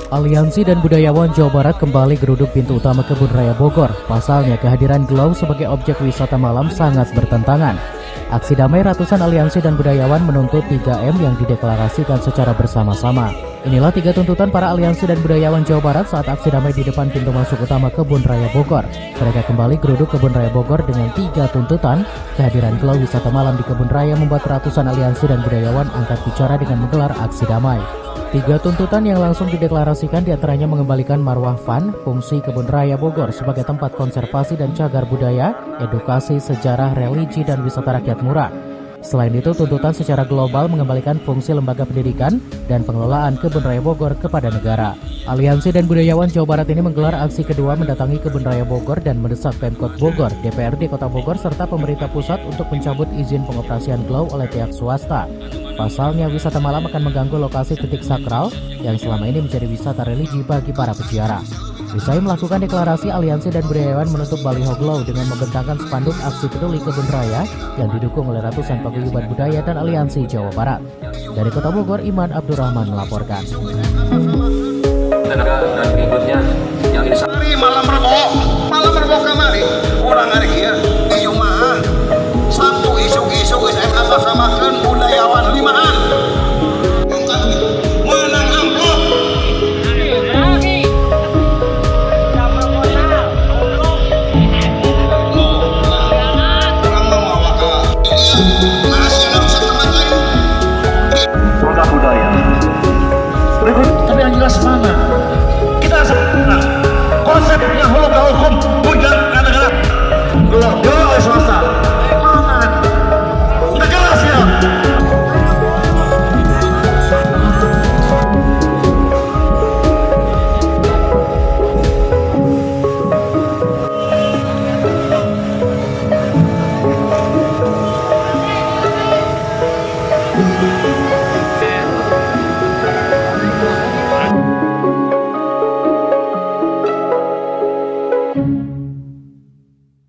Aliansi dan budayawan Jawa Barat kembali geruduk pintu utama Kebun Raya Bogor. Pasalnya kehadiran Glow sebagai objek wisata malam sangat bertentangan. Aksi damai ratusan aliansi dan budayawan menuntut 3M yang dideklarasikan secara bersama-sama. Inilah 3 tuntutan para aliansi dan budayawan Jawa Barat saat aksi damai di depan pintu masuk utama Kebun Raya Bogor. Mereka kembali geruduk Kebun Raya Bogor dengan 3 tuntutan. Kehadiran Glow wisata malam di Kebun Raya membuat ratusan aliansi dan budayawan angkat bicara dengan menggelar aksi damai. 3 tuntutan yang langsung dideklarasikan diantaranya mengembalikan marwah fun, fungsi Kebun Raya Bogor sebagai tempat konservasi dan cagar budaya, edukasi, sejarah, religi, dan wisata rakyat murah. Selain itu, tuntutan secara global mengembalikan fungsi lembaga pendidikan dan pengelolaan Kebun Raya Bogor kepada negara. Aliansi dan budayawan Jawa Barat ini menggelar aksi kedua mendatangi Kebun Raya Bogor dan mendesak Pemkot Bogor, DPRD Kota Bogor, serta pemerintah pusat untuk mencabut izin pengoperasian Glow oleh pihak swasta. Pasalnya, wisata malam akan mengganggu lokasi titik sakral yang selama ini menjadi wisata religi bagi para peziarah. Usai melakukan deklarasi, aliansi dan budayawan menutup baliho Glow dengan membentangkan spanduk aksi peduli Kebun Raya yang didukung oleh ratusan paguyuban budaya dan aliansi Jawa Barat. Dari Kota Bogor, Iman Abdurrahman melaporkan. Tenaga dan berikutnya yang hari malam Rebo kamari orang hari kia di Jumaah Sabtu isu-isu SMA samakan budayawan limaan menang amplop orang membawa ke nasional setelah lain produk budaya. Tapi yang jelas mana?